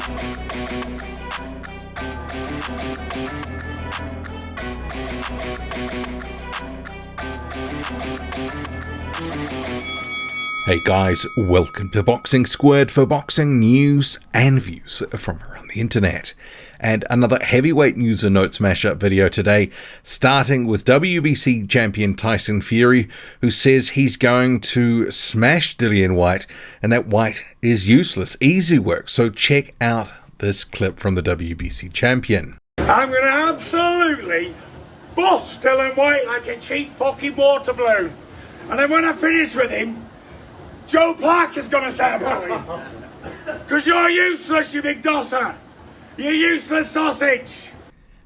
Hey guys, welcome to Boxing Squared for boxing news and views from around the internet. And another heavyweight news and notes mashup video today, starting with WBC champion Tyson Fury, who says he's going to smash Dillian Whyte and that Whyte is useless. Easy work. So check out this clip from the WBC champion. I'm going to absolutely bust Dillian Whyte like a cheap fucking water balloon. And then when I finish with him, Joe Parker's going to say about him. Because you're useless, you big dosser. You useless sausage.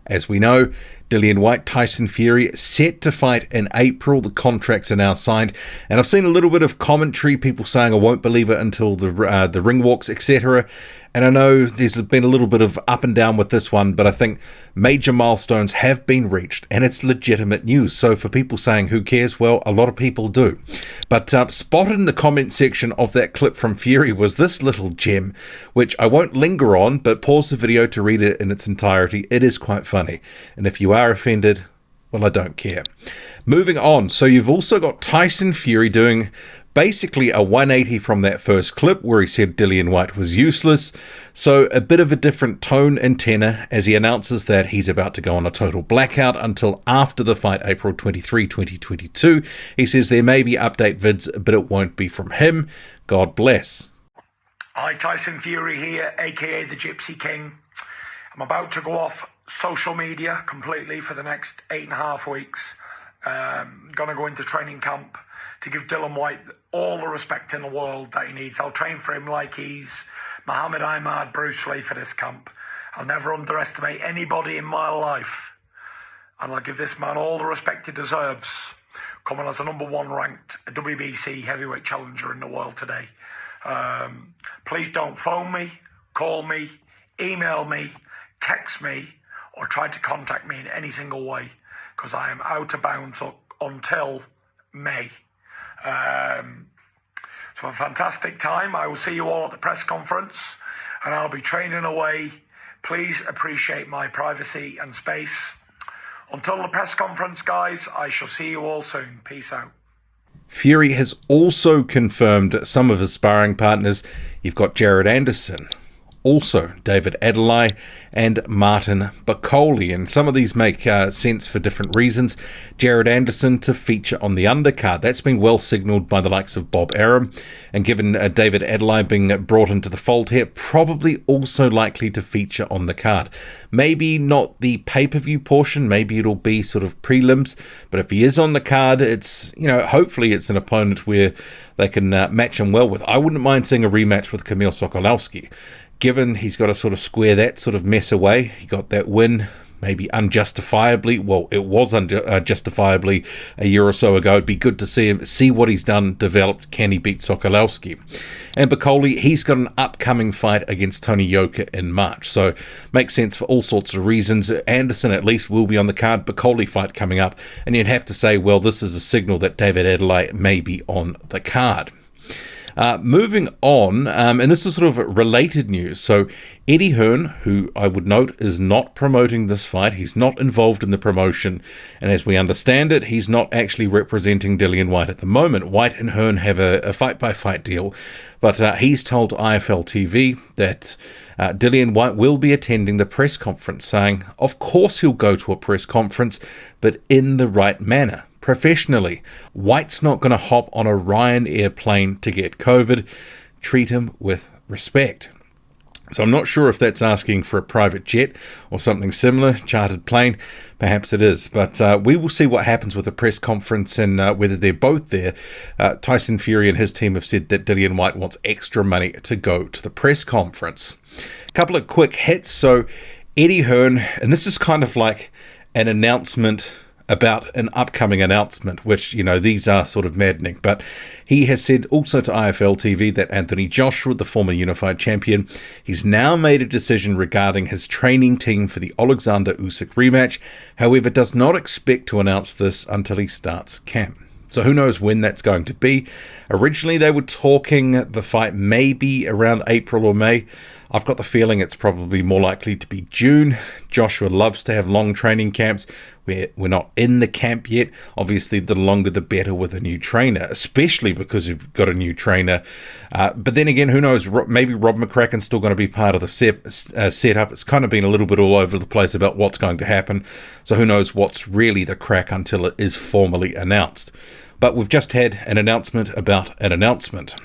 As we know, Dillian Whyte, Tyson Fury set to fight in April. The contracts are now signed. And I've seen a little bit of commentary, people saying I won't believe it until the ring walks, etc. And I know there's been a little bit of up and down with this one, but I think major milestones have been reached and it's legitimate news. So for people saying who cares, well, a lot of people do. But spotted in the comment section of that clip from Fury was this little gem, which I won't linger on, but pause the video to read it in its entirety. It is quite funny. And if you are offended, well, I don't care. Moving on. So you've also got Tyson Fury doing basically a 180 from that first clip where he said Dillian Whyte was useless. So a bit of a different tone and tenor as he announces that he's about to go on a total blackout until after the fight, April 23, 2022. He says there may be update vids, but it won't be from him. God bless. Hi, Tyson Fury here, aka the Gypsy King. I'm about to go off social media completely for the next 8.5 weeks. Gonna go into training camp to give Dillian Whyte all the respect in the world that he needs. I'll train for him like he's Muhammad Ali, Bruce Lee for this camp. I'll never underestimate anybody in my life. And I'll give this man all the respect he deserves, coming as the #1 ranked WBC heavyweight challenger in the world today. Please don't phone me, call me, email me, text me, or try to contact me in any single way, because I am out of bounds until May. So a fantastic time. I will see you all at the press conference and I'll be training away. Please appreciate my privacy and space. Until the press conference, guys, I shall see you all soon. Peace out. Fury has also confirmed some of his sparring partners. You've got Jared Anderson, also David Adeleye and Martin Bakole, and some of these make sense for different reasons. Jared Anderson to feature on the undercard, that's been well signalled by the likes of Bob Arum, and given David Adeleye being brought into the fold here, probably also likely to feature on the card. Maybe not the pay-per-view portion, maybe it'll be sort of prelims, but if he is on the card, it's, you know, hopefully it's an opponent where they can match him well with. I wouldn't mind seeing a rematch with Campbell given he's got to sort of square that sort of mess away. He got that win, maybe unjustifiably. Well, it was unjustifiably a year or so ago. It'd be good to see what he's done, developed. Can he beat Sokolowski? And Bakole, he's got an upcoming fight against Tony Yoka in March. So makes sense for all sorts of reasons. Anderson at least will be on the card. Bakole fight coming up. And you'd have to say, well, this is a signal that David Adeleye may be on the card. Moving on, and this is sort of related news. So Eddie Hearn, who I would note is not promoting this fight, he's not involved in the promotion, and as we understand it, he's not actually representing Dillian Whyte at the moment. Whyte and Hearn have a fight-by-fight deal, but he's told IFL TV that Dillian Whyte will be attending the press conference, saying, of course he'll go to a press conference, but in the right manner. Professionally. Whyte's not going to hop on a Ryanair plane to get COVID. Treat him with respect. So I'm not sure if that's asking for a private jet or something similar, chartered plane. Perhaps it is, but we will see what happens with the press conference and whether they're both there. Tyson Fury and his team have said that Dillian Whyte wants extra money to go to the press conference. A couple of quick hits. So Eddie Hearn, and this is kind of like an announcement about an upcoming announcement, which, you know, these are sort of maddening. But he has said also to IFL TV that Anthony Joshua, the former unified champion, he's now made a decision regarding his training team for the Oleksandr Usyk rematch. However, does not expect to announce this until he starts camp. So who knows when that's going to be. Originally, they were talking the fight maybe around April or May. I've got the feeling it's probably more likely to be June. Joshua loves to have long training camps. We're not in the camp yet. Obviously, the longer the better with a new trainer, especially because you've got a new trainer. But then again, who knows? Maybe Rob McCracken's still going to be part of the setup. It's kind of been a little bit all over the place about what's going to happen. So who knows what's really the crack until it is formally announced. But we've just had an announcement about an announcement.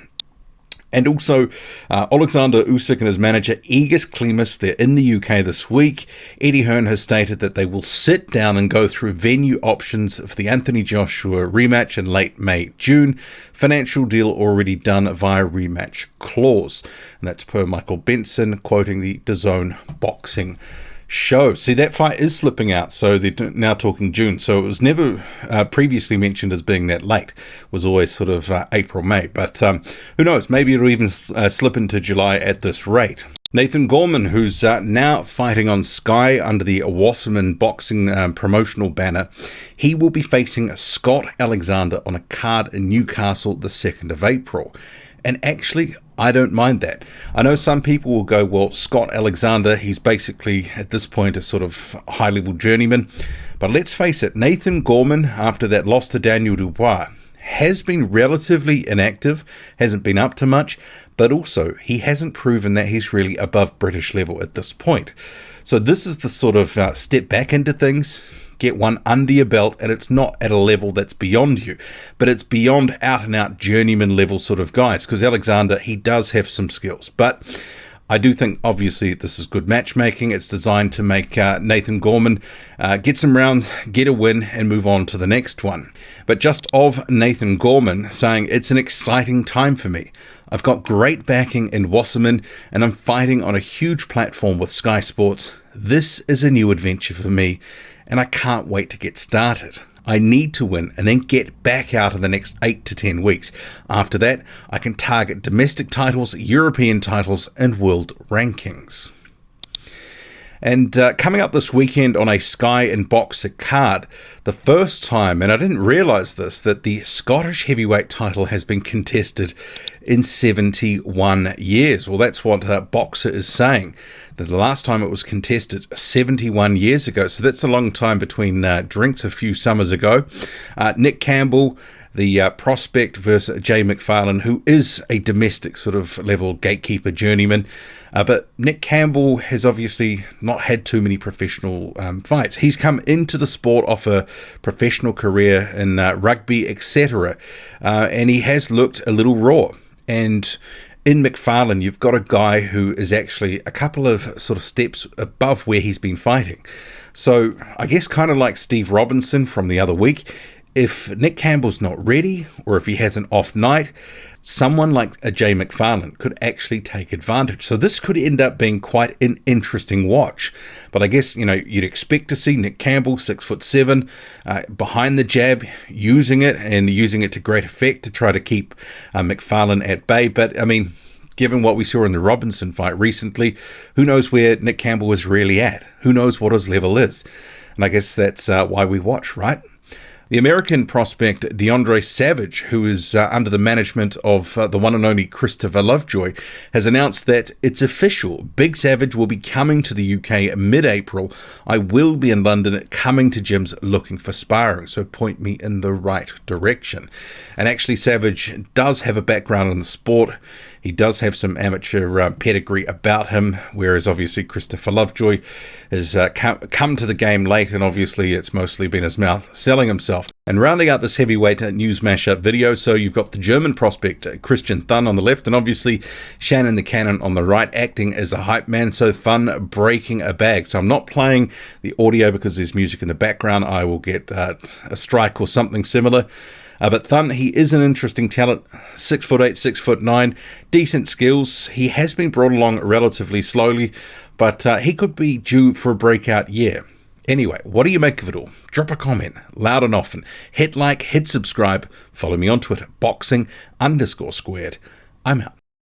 And also, Oleksandr Usyk and his manager, Egis Klimas, they're in the UK this week. Eddie Hearn has stated that they will sit down and go through venue options for the Anthony Joshua rematch in late May, June. Financial deal already done via rematch clause. And that's per Michael Benson, quoting the DAZN boxing show. See, that fight is slipping out, so they're now talking June. So it was never previously mentioned as being that late. It was always sort of April, May. But who knows? Maybe it'll even slip into July at this rate. Nathan Gorman, who's now fighting on Sky under the Wasserman boxing promotional banner, he will be facing Scott Alexander on a card in Newcastle the 2nd of April. And actually, I don't mind that. I know some people will go, well, Scott Alexander, he's basically, at this point, a sort of high-level journeyman. But let's face it, Nathan Gorman, after that loss to Daniel Dubois, has been relatively inactive, hasn't been up to much, but also he hasn't proven that he's really above British level at this point. So this is the sort of step back into things, get one under your belt, and it's not at a level that's beyond you, but it's beyond out-and-out journeyman level sort of guys, because Alexander, he does have some skills. But I do think, obviously, this is good matchmaking. It's designed to make Nathan Gorman get some rounds, get a win, and move on to the next one. But just of Nathan Gorman saying, it's an exciting time for me. I've got great backing in Wasserman, and I'm fighting on a huge platform with Sky Sports. This is a new adventure for me, and I can't wait to get started. I need to win and then get back out in the next 8 to 10 weeks. After that, I can target domestic titles, European titles, and world rankings. And coming up this weekend on a Sky and Boxer card, the first time, and I didn't realise this, that the Scottish heavyweight title has been contested in 71 years. Well, that's what Boxer is saying, that the last time it was contested 71 years ago. So that's a long time between drinks a few summers ago. Nick Campbell, the prospect, versus Jay McFarlane, who is a domestic sort of level gatekeeper journeyman. But Nick Campbell has obviously not had too many professional fights. He's come into the sport off a professional career in rugby, etc. And he has looked a little raw. And in McFarlane, you've got a guy who is actually a couple of sort of steps above where he's been fighting. So I guess kind of like Steve Robinson from the other week, if Nick Campbell's not ready, or if he has an off night, someone like a Jay McFarlane could actually take advantage. So this could end up being quite an interesting watch. But I guess, you know, you'd expect to see Nick Campbell, 6'7", behind the jab, using it to great effect to try to keep McFarlane at bay. But, I mean, given what we saw in the Robinson fight recently, who knows where Nick Campbell is really at? Who knows what his level is? And I guess that's why we watch, right? The American prospect Deandre Savage, who is under the management of the one and only Christopher Lovejoy, has announced that it's official. Big Savage will be coming to the UK mid-April. I will be in London coming to gyms looking for sparring, so point me in the right direction. And actually, Savage does have a background in the sport. He does have some amateur pedigree about him, whereas obviously Christopher Lovejoy has come to the game late, and obviously it's mostly been his mouth selling himself. And rounding out this heavyweight news mashup video, so you've got the German prospect Christian Thun on the left, and obviously Shannon the Cannon on the right, acting as a hype man, so Thun breaking a bag. So I'm not playing the audio because there's music in the background. I will get a strike or something similar. But Thun, he is an interesting talent, 6'8", 6'9", decent skills. He has been brought along relatively slowly, but he could be due for a breakout year. Anyway, what do you make of it all? Drop a comment, loud and often. Hit like, hit subscribe. Follow me on Twitter, boxing_squared. I'm out.